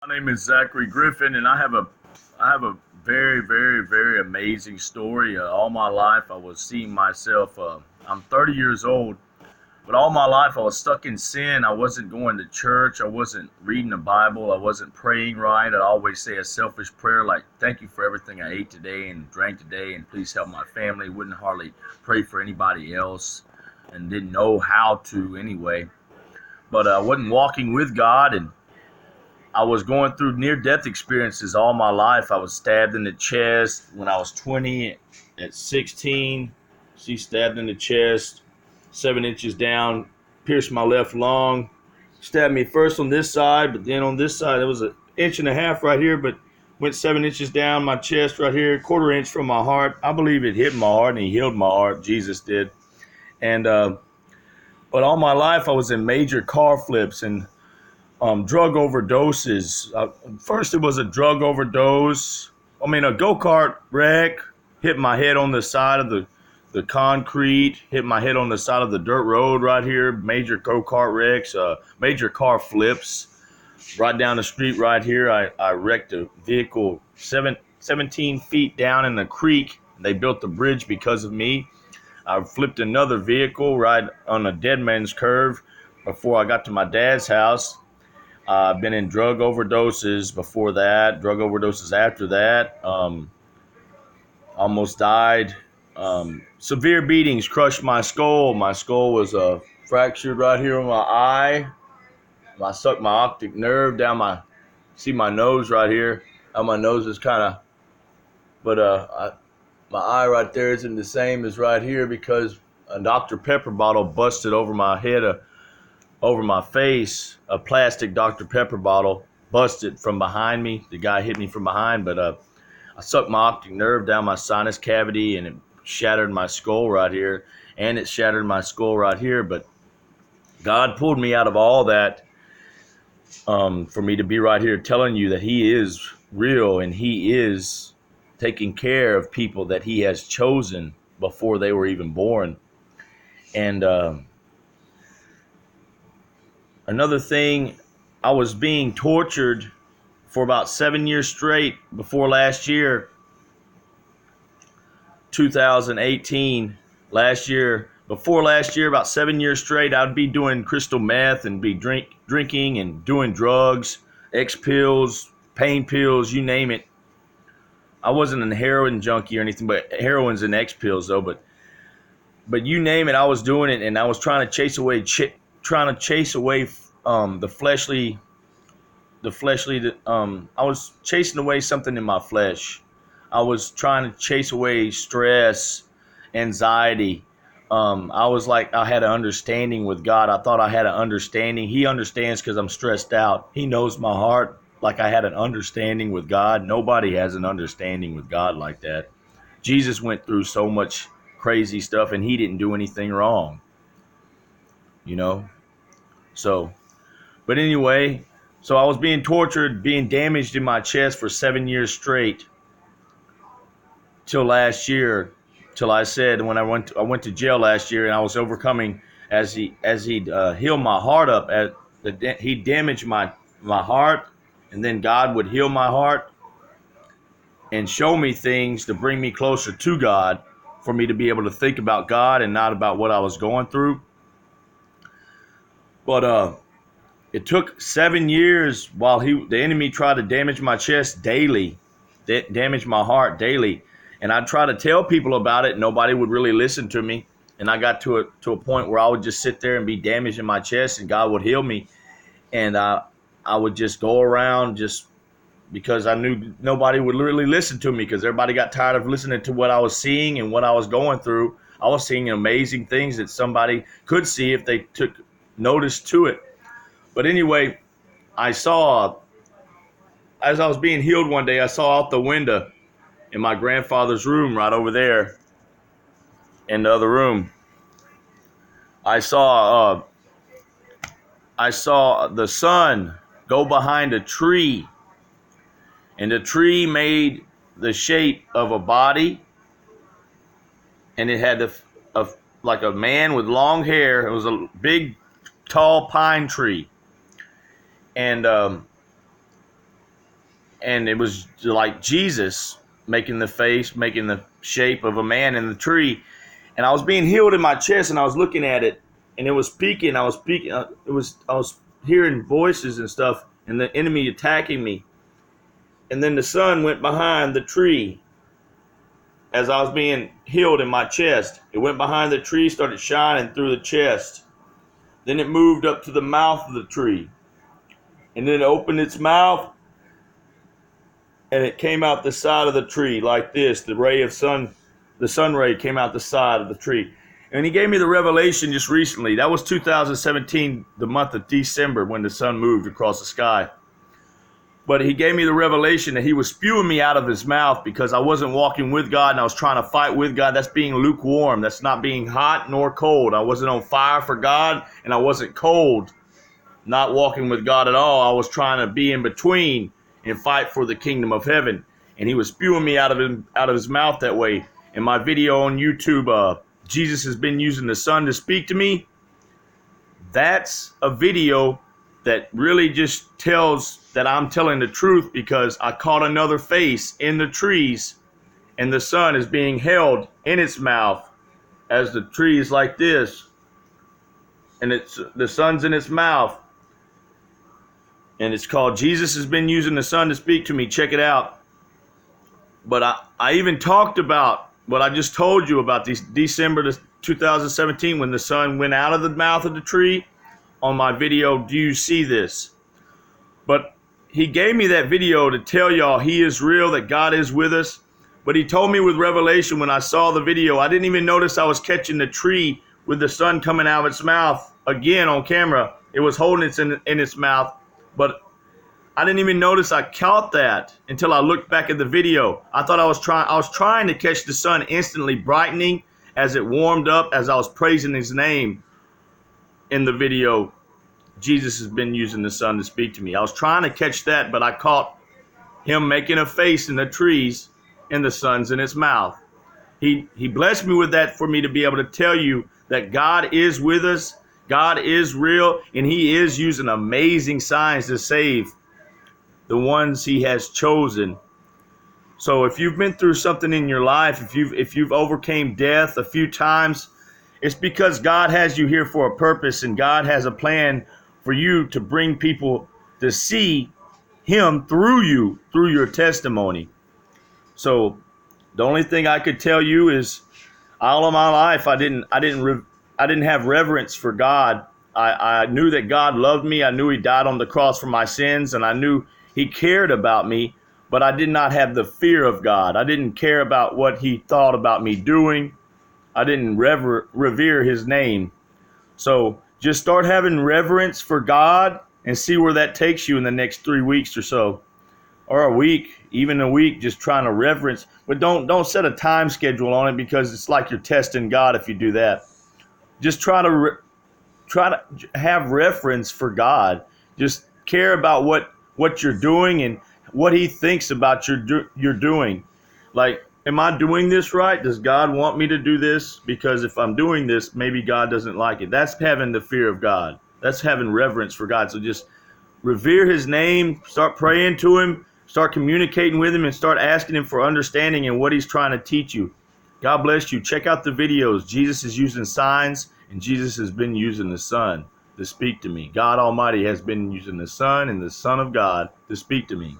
My name is Zachary Griffin, and I have a very, very, very amazing story. All my life, I was seeing myself. I'm 30 years old, but all my life I was stuck in sin. I wasn't going to church. I wasn't reading the Bible. I wasn't praying right. I'd always say a selfish prayer like, "Thank you for everything I ate today and drank today, and please help my family." Wouldn't hardly pray for anybody else, and didn't know how to anyway. But I wasn't walking with God, and I was going through near-death experiences all my life. I was stabbed in the chest when I was 20. At 16, she stabbed in the chest, 7 inches down, pierced my left lung. Stabbed me first on this side, but then on this side, it was an inch and a half right here, but went 7 inches down my chest right here, quarter inch from my heart. I believe it hit my heart and he healed my heart. Jesus did. And but all my life, I was in major car flips and drug overdoses. First, it was a drug overdose. A go-kart wreck. Hit my head on the side of the concrete. Hit my head on the side of the dirt road right here. Major go-kart wrecks. Major car flips. Right down the street right here, I wrecked a vehicle 17 feet down in the creek. They built the bridge because of me. I flipped another vehicle right on a dead man's curve before I got to my dad's house. I've been in drug overdoses before that, drug overdoses after that. Almost died. Severe beatings crushed my skull. My skull was fractured right here on my eye. I sucked my optic nerve down see my nose right here. How my nose is kind of, but my eye right there isn't the same as right here because a Dr. Pepper bottle busted over my head. Over my face, a plastic Dr. Pepper bottle busted from behind me. The guy hit me from behind, but I sucked my optic nerve down my sinus cavity and it shattered my skull right here, and it shattered my skull right here. But God pulled me out of all that for me to be right here telling you that He is real and He is taking care of people that He has chosen before they were even born. And another thing, I was being tortured for about 7 years straight before last year, 2018. Before last year, about 7 years straight, I'd be doing crystal meth and be drinking and doing drugs, X pills, pain pills, you name it. I wasn't a heroin junkie or anything, but heroin's and X pills though. But you name it, I was doing it, and I was trying to chase away the fleshly. I was chasing away something in my flesh. I was trying to chase away stress, anxiety. I was like, I had an understanding with God. I thought I had an understanding. He understands because I'm stressed out. He knows my heart like I had an understanding with God. Nobody has an understanding with God like that. Jesus went through so much crazy stuff and He didn't do anything wrong, you know? So, but anyway, so I was being tortured, being damaged in my chest for 7 years straight till last year, till I said when I went to jail last year, and I was overcoming as he healed my heart up. He damaged my heart, and then God would heal my heart and show me things to bring me closer to God, for me to be able to think about God and not about what I was going through. But it took 7 years while the enemy tried to damage my chest daily, damage my heart daily. And I'd try to tell people about it. Nobody would really listen to me. And I got to a point where I would just sit there and be damaged in my chest and God would heal me. And I would just go around just because I knew nobody would really listen to me because everybody got tired of listening to what I was seeing and what I was going through. I was seeing amazing things that somebody could see if they took notice to it. But anyway, as I was being healed one day, I saw out the window in my grandfather's room right over there in the other room. I saw the sun go behind a tree, and the tree made the shape of a body, and it had like a man with long hair. It was a big, tall pine tree, and and it was like Jesus making the face, making the shape of a man in the tree. And I was being healed in my chest, and I was looking at it, and it was speaking. I was speaking. I was hearing voices and stuff, and the enemy attacking me. And then the sun went behind the tree as I was being healed in my chest. It went behind the tree, started shining through the chest. Then it moved up to the mouth of the tree, and then it opened its mouth, and it came out the side of the tree like this. The sun ray came out the side of the tree. And he gave me the revelation just recently. That was 2017, the month of December, when the sun moved across the sky. But he gave me the revelation that he was spewing me out of his mouth because I wasn't walking with God and I was trying to fight with God. That's being lukewarm. That's not being hot nor cold. I wasn't on fire for God, and I wasn't cold, not walking with God at all. I was trying to be in between and fight for the kingdom of heaven. And he was spewing me out of his mouth that way. In my video on YouTube, Jesus has been using the sun to speak to me. That's a video that really just tells that I'm telling the truth, because I caught another face in the trees, and the sun is being held in its mouth as the tree is like this, and the sun's in its mouth, and it's called Jesus has been using the sun to speak to me. Check it out. But I even talked about what I just told you about this December 2017 when the sun went out of the mouth of the tree on my video, Do You See This? But he gave me that video to tell y'all he is real, that God is with us. But he told me with revelation when I saw the video, I didn't even notice I was catching the tree with the sun coming out of its mouth again on camera. It was holding it in its mouth, but I didn't even notice I caught that until I looked back at the video. I thought I was trying to catch the sun instantly brightening as it warmed up, as I was praising his name in the video. Jesus has been using the sun to speak to me. I was trying to catch that, but I caught him making a face in the trees and the sun's in its mouth. He blessed me with that for me to be able to tell you that God is with us, God is real, and he is using amazing signs to save the ones he has chosen. So if you've been through something in your life, if you've overcame death a few times, it's because God has you here for a purpose, and God has a plan for you to bring people to see him through you, through your testimony. So the only thing I could tell you is, all of my life I didn't have reverence for God. I knew that God loved me. I knew he died on the cross for my sins, and I knew he cared about me, but I did not have the fear of God. I didn't care about what he thought about me doing. I didn't revere his name. So just start having reverence for God and see where that takes you in the next 3 weeks or so, or a week, even a week, just trying to reverence. But don't set a time schedule on it, because it's like you're testing God if you do that. Just try to have reverence for God. Just care about what you're doing and what he thinks about you're doing. Like, am I doing this right? Does God want me to do this? Because if I'm doing this, maybe God doesn't like it. That's having the fear of God. That's having reverence for God. So just revere his name, start praying to him, start communicating with him, and start asking him for understanding and what he's trying to teach you. God bless you. Check out the videos. Jesus is using signs, and Jesus has been using the sun to speak to me. God Almighty has been using the Son and the Son of God to speak to me.